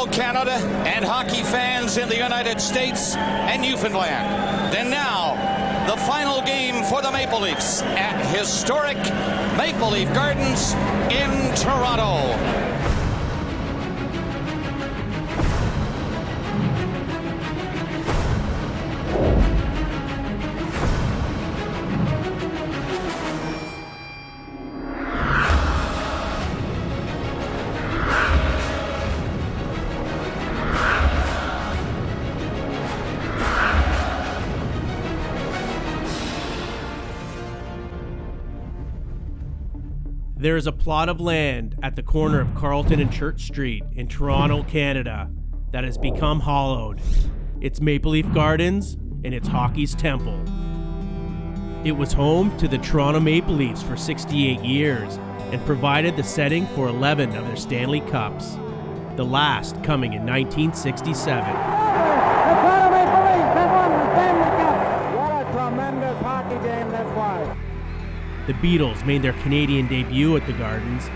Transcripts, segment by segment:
Toronto, Canada, and hockey fans in the United States and Newfoundland. And now, the final game for the Maple Leafs at historic Maple Leaf Gardens in Toronto. There is a plot of land at the corner of Carleton and Church Street in Toronto, Canada, that has become hollowed. It's Maple Leaf Gardens and it's hockey's temple. It was home to the Toronto Maple Leafs for 68 years and provided the setting for 11 of their Stanley Cups, the last coming in 1967. The Toronto Maple Leafs have won the Stanley Cup. What a tremendous hockey game this was. The Beatles made their Canadian debut at the Gardens,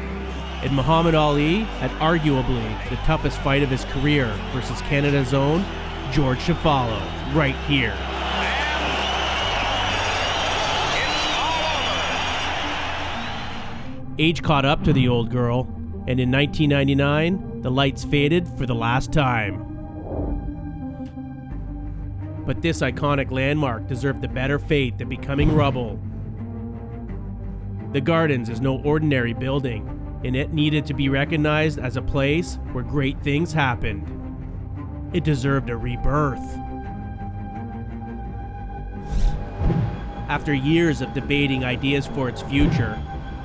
and Muhammad Ali had arguably the toughest fight of his career versus Canada's own George Shafalo, right here. Age caught up to the old girl, and in 1999, the lights faded for the last time. But this iconic landmark deserved the better fate than becoming rubble. The Gardens is no ordinary building, and it needed to be recognized as a place where great things happened. It deserved a rebirth. After years of debating ideas for its future,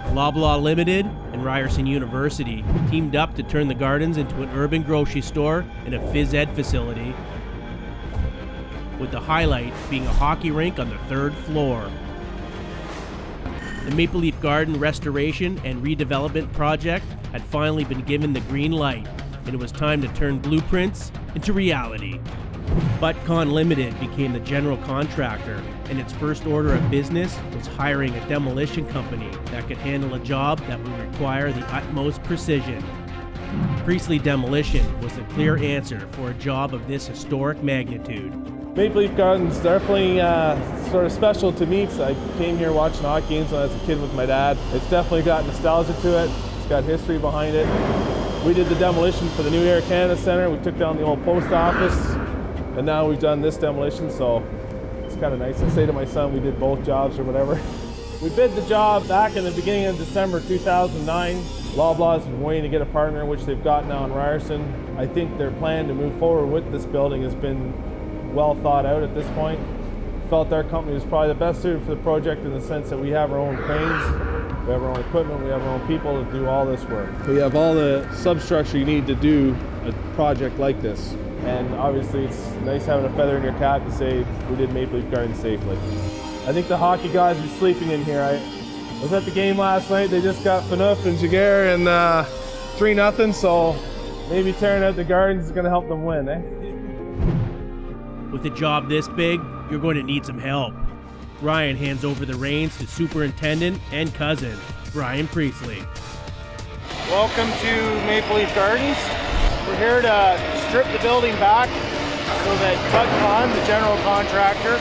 Loblaw Limited and Ryerson University teamed up to turn the Gardens into an urban grocery store and a phys ed facility, with the highlight being a hockey rink on the third floor. The Maple Leaf Garden restoration and redevelopment project had finally been given the green light, and it was time to turn blueprints into reality. Butcon Limited became the general contractor, and its first order of business was hiring a demolition company that could handle a job that would require the utmost precision. Priestley Demolition was the clear answer for a job of this historic magnitude. Maple Leaf Gardens definitely sort of special to me because I came here watching hockey games when I was a kid with my dad. It's definitely got nostalgia to it. It's got history behind it. We did the demolition for the new Air Canada Centre. We took down the old post office, and now we've done this demolition, so it's kind of nice. I say to my son, we did both jobs or whatever. We bid the job back in the beginning of December 2009. Loblaw's been waiting to get a partner, which they've got now in Ryerson. I think their plan to move forward with this building has been well thought out at this point. Felt our company was probably the best suited for the project in the sense that we have our own cranes, we have our own equipment, we have our own people to do all this work. We have all the substructure you need to do a project like this. And obviously it's nice having a feather in your cap to say we did Maple Leaf Gardens safely. I think the hockey guys are sleeping in here. I was at the game last night, they just got Phaneuf and Jaguar and 3-0, so maybe tearing out the Gardens is going to help them win, eh? With a job this big, you're going to need some help. Ryan hands over the reins to superintendent and cousin, Brian Priestley. Welcome to Maple Leaf Gardens. We're here to strip the building back so that Butcon, the general contractor,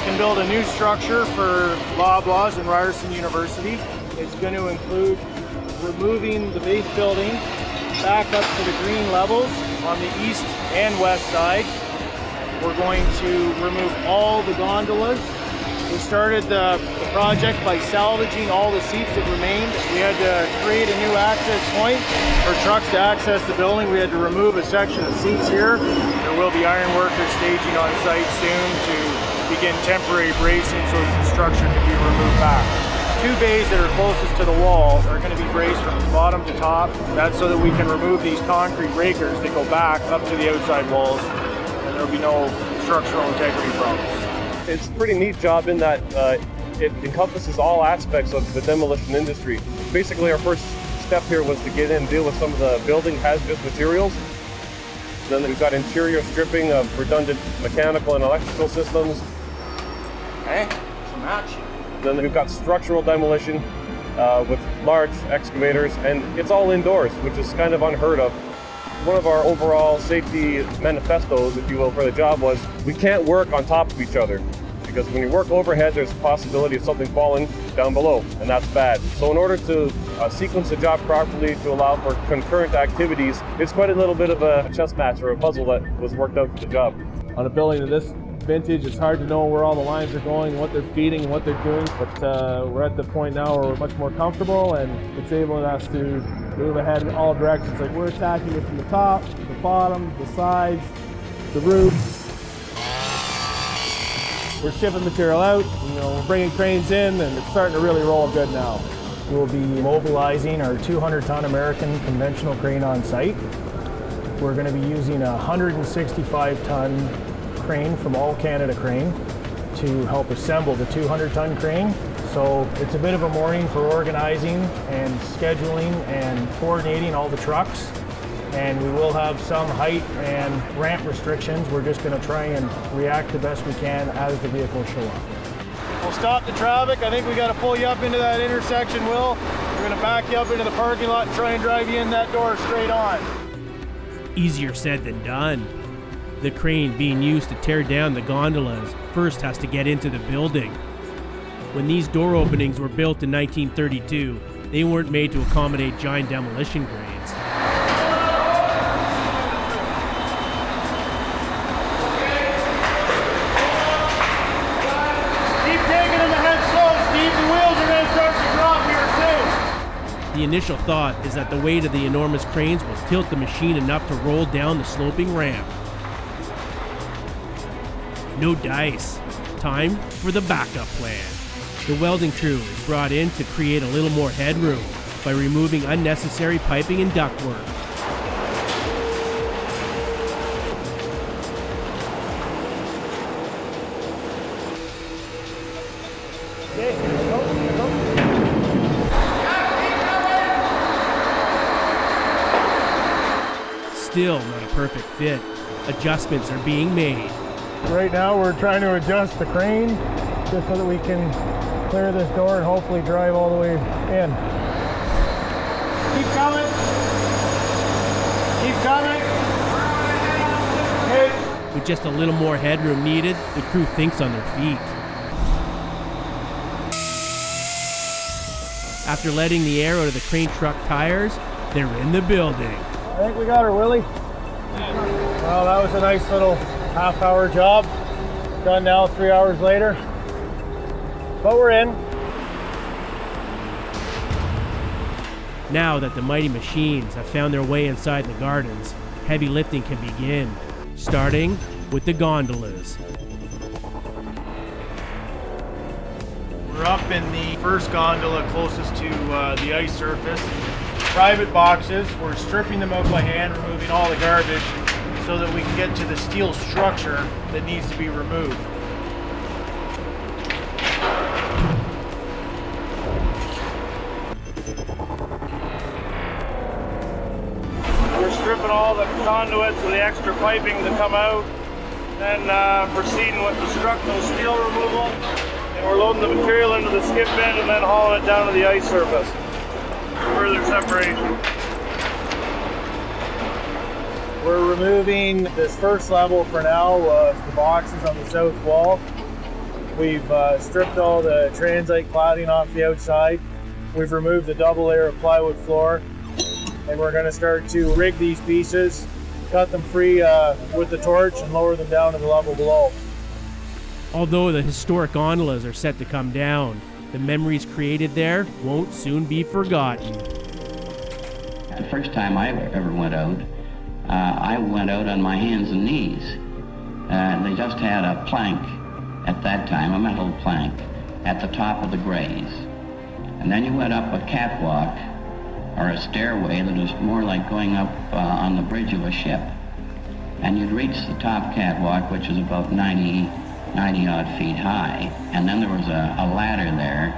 can build a new structure for Loblaws and Ryerson University. It's going to include removing the base building back up to the green levels on the east and west side. We're going to remove all the gondolas. We started the project by salvaging all the seats that remained. We had to create a new access point for trucks to access the building. We had to remove a section of seats here. There will be iron workers staging on site soon to begin temporary bracing so that the structure can be removed back. Two bays that are closest to the wall are going to be braced from bottom to top. That's so that we can remove these concrete breakers that go back up to the outside walls. There'll be no structural integrity problems. It's a pretty neat job in that it encompasses all aspects of the demolition industry. Basically, our first step here was to get in and deal with some of the building hazardous materials. Then we've got interior stripping of redundant mechanical and electrical systems. Okay, some action. Then we've got structural demolition with large excavators, and it's all indoors, which is kind of unheard of. One of our overall safety manifestos, if you will, for the job was we can't work on top of each other. Because when you work overhead, there's a possibility of something falling down below, and that's bad. So in order to sequence the job properly to allow for concurrent activities, it's quite a little bit of a chess match or a puzzle that was worked out for the job. On a building of this vintage, it's hard to know where all the lines are going, what they're feeding, and what they're doing, but we're at the point now where we're much more comfortable, and it's able us to move ahead in all directions. Like we're attacking it from the top, the bottom, the sides, the roof. We're shipping material out, we're bringing cranes in, and it's starting to really roll good now. We'll be mobilizing our 200-ton American conventional crane on site. We're going to be using a 165-ton crane from All Canada Crane to help assemble the 200-ton crane. So it's a bit of a morning for organizing and scheduling and coordinating all the trucks. And we will have some height and ramp restrictions. We're just going to try and react the best we can as the vehicles show up. We'll stop the traffic. I think we got to pull you up into that intersection, Will. We're going to back you up into the parking lot and try and drive you in that door straight on. Easier said than done. The crane being used to tear down the gondolas first has to get into the building. When these door openings were built in 1932, they weren't made to accommodate giant demolition cranes. The initial thought is that the weight of the enormous cranes will tilt the machine enough to roll down the sloping ramp. No dice. Time for the backup plan. The welding crew is brought in to create a little more headroom by removing unnecessary piping and ductwork. Still not a perfect fit. Adjustments are being made. Right now we're trying to adjust the crane just so that we can clear this door and hopefully drive all the way in. Keep coming. Keep coming. Okay. With just a little more headroom needed, the crew thinks on their feet. After letting the air out of the crane truck tires, they're in the building. I think we got her, Willie. Well, that was a nice little half-hour job. Done now 3 hours later. But we're in. Now that the mighty machines have found their way inside the gardens, heavy lifting can begin, starting with the gondolas. We're up in the first gondola closest to the ice surface. Private boxes, we're stripping them out by hand, removing all the garbage so that we can get to the steel structure that needs to be removed. We're stripping all the conduits and the extra piping to come out, then proceeding with the structural steel removal, and we're loading the material into the skip bin and then hauling it down to the ice surface. Further separation. We're removing this first level for now of the boxes on the south wall. We've stripped all the transite cladding off the outside. We've removed the double layer of plywood floor, and we're going to start to rig these pieces, cut them free with the torch, and lower them down to the level below. Although the historic gondolas are set to come down, the memories created there won't soon be forgotten. The first time I ever went out, I went out on my hands and knees. They just had a plank at that time, a metal plank, at the top of the grays. And then you went up a catwalk or a stairway that was more like going up on the bridge of a ship. And you'd reach the top catwalk, which is about 90 odd feet high, and then there was a ladder there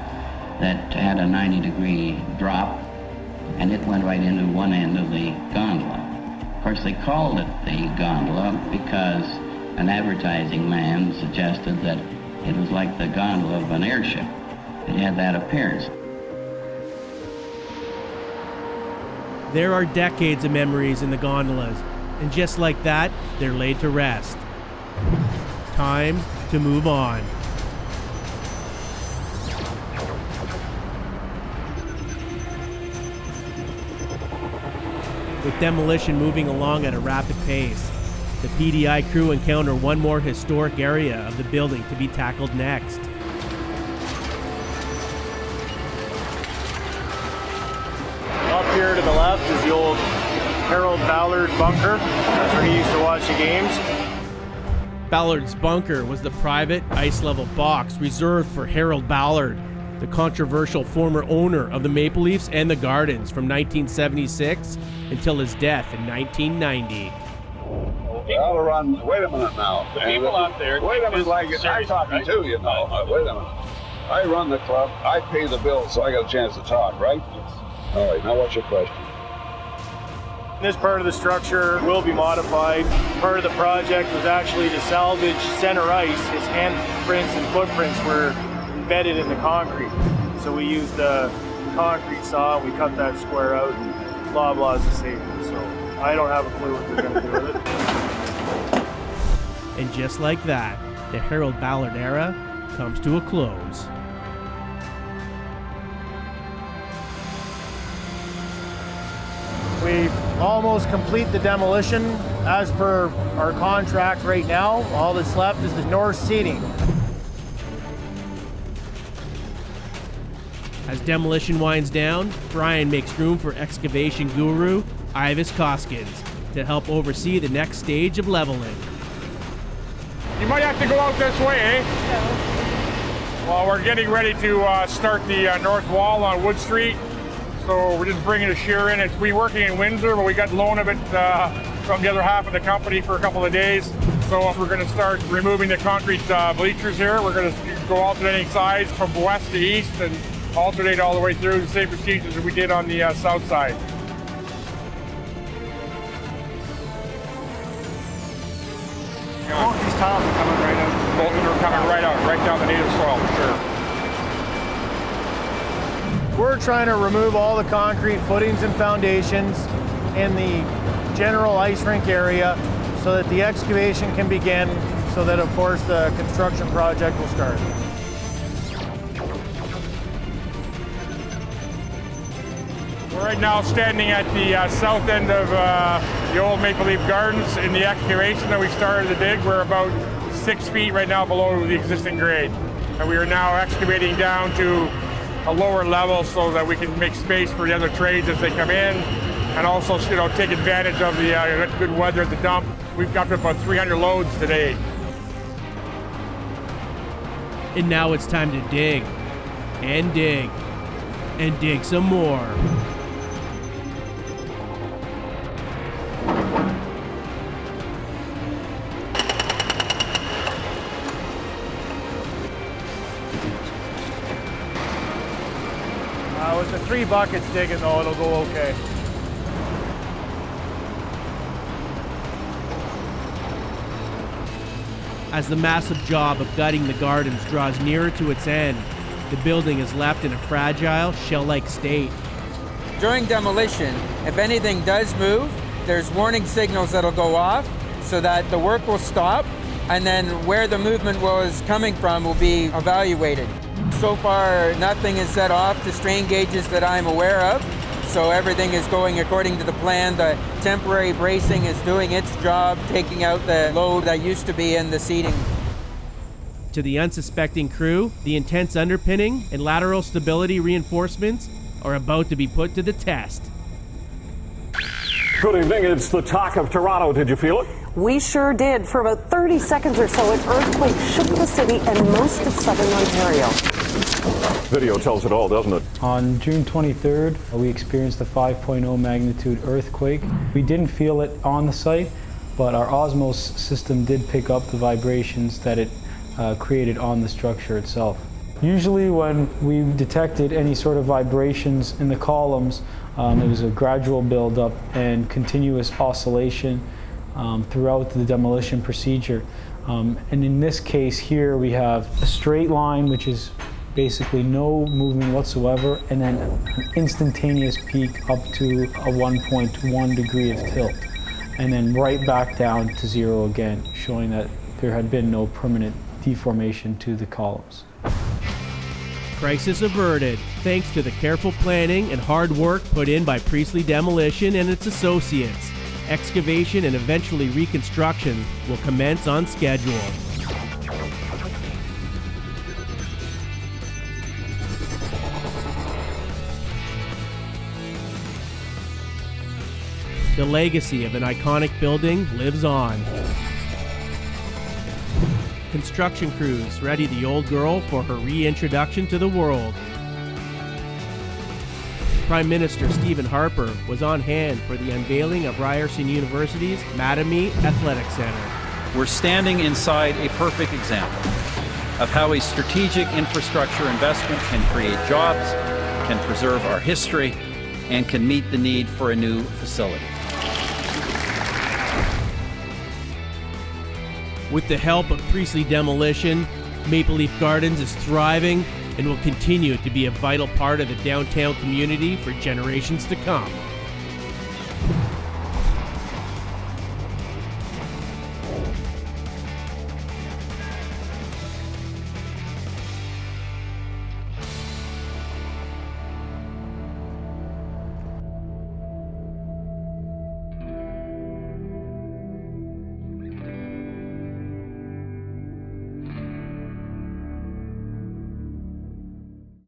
that had a 90-degree drop, and it went right into one end of the gondola. Of course, they called it the gondola because an advertising man suggested that it was like the gondola of an airship. It had that appearance. There are decades of memories in the gondolas, and just like that, they're laid to rest. Time to move on. With demolition moving along at a rapid pace, the PDI crew encounter one more historic area of the building to be tackled next. Up here to the left is the old Harold Ballard bunker. That's where he used to watch the games. Ballard's bunker was the private ice-level box reserved for Harold Ballard, the controversial former owner of the Maple Leafs and the Gardens from 1976 until his death in 1990. I'll run. Wait a minute now. The people out there. Wait a minute, like I'm talking right? to you now. Wait a minute. I run the club. I pay the bills, so I got a chance to talk, right? All right. Now, what's your question? This part of the structure will be modified. Part of the project was actually to salvage center ice. His handprints and footprints were embedded in the concrete. So we used a concrete saw, we cut that square out, and blah blah is the safety. So I don't have a clue what they're going to do with it. And just like that, the Harold Ballard era comes to a close. We've almost complete the demolition as per our contract right now. All that's left is the north seating. As demolition winds down, Brian makes room for excavation guru Ivis Koskins to help oversee the next stage of leveling. You might have to go out this way, eh? Well, we're getting ready to start the north wall on Wood Street. So we're just bringing a shear in. It's been working in Windsor, but we got loan of it from the other half of the company for a couple of days. So we're going to start removing the concrete bleachers here. We're going to go alternating sides from west to east and alternate all the way through the same procedures that we did on the south side. Both these tiles are coming right out. Both of them are coming right out, right down the native soil, for sure. We're trying to remove all the concrete footings and foundations in the general ice rink area so that the excavation can begin, so that of course the construction project will start. We're right now standing at the south end of the old Maple Leaf Gardens in the excavation that we started to dig. We're about 6 feet right now below the existing grade. And we are now excavating down to a lower level so that we can make space for the other trades as they come in, and also, take advantage of the good weather at the dump. We've got about 300 loads today. And now it's time to dig, and dig, and dig some more. With the 3 buckets digging though, it'll go okay. As the massive job of gutting the gardens draws nearer to its end, the building is left in a fragile, shell-like state. During demolition, if anything does move, there's warning signals that'll go off so that the work will stop, and then where the movement was coming from will be evaluated. So far, nothing is set off to strain gauges that I'm aware of, so everything is going according to the plan. The temporary bracing is doing its job, taking out the load that used to be in the seating. To the unsuspecting crew, the intense underpinning and lateral stability reinforcements are about to be put to the test. Good evening, it's the talk of Toronto. Did you feel it? We sure did. For about 30 seconds or so, an earthquake shook the city and most of southern Ontario. Video tells it all, doesn't it? On June 23rd, we experienced a 5.0 magnitude earthquake. We didn't feel it on the site, but our Osmos system did pick up the vibrations that it created on the structure itself. Usually when we detected any sort of vibrations in the columns, it was a gradual buildup and continuous oscillation throughout the demolition procedure. And in this case here, we have a straight line, which is basically no movement whatsoever, and then an instantaneous peak up to a 1.1 degree of tilt, and then right back down to zero again, showing that there had been no permanent deformation to the columns. Crisis averted, thanks to the careful planning and hard work put in by Priestley Demolition and its associates. Excavation and eventually reconstruction will commence on schedule. The legacy of an iconic building lives on. Construction crews ready the old girl for her reintroduction to the world. Prime Minister Stephen Harper was on hand for the unveiling of Ryerson University's Mattamy Athletic Center. We're standing inside a perfect example of how a strategic infrastructure investment can create jobs, can preserve our history, and can meet the need for a new facility. With the help of Priestley Demolition, Maple Leaf Gardens is thriving and will continue to be a vital part of the downtown community for generations to come.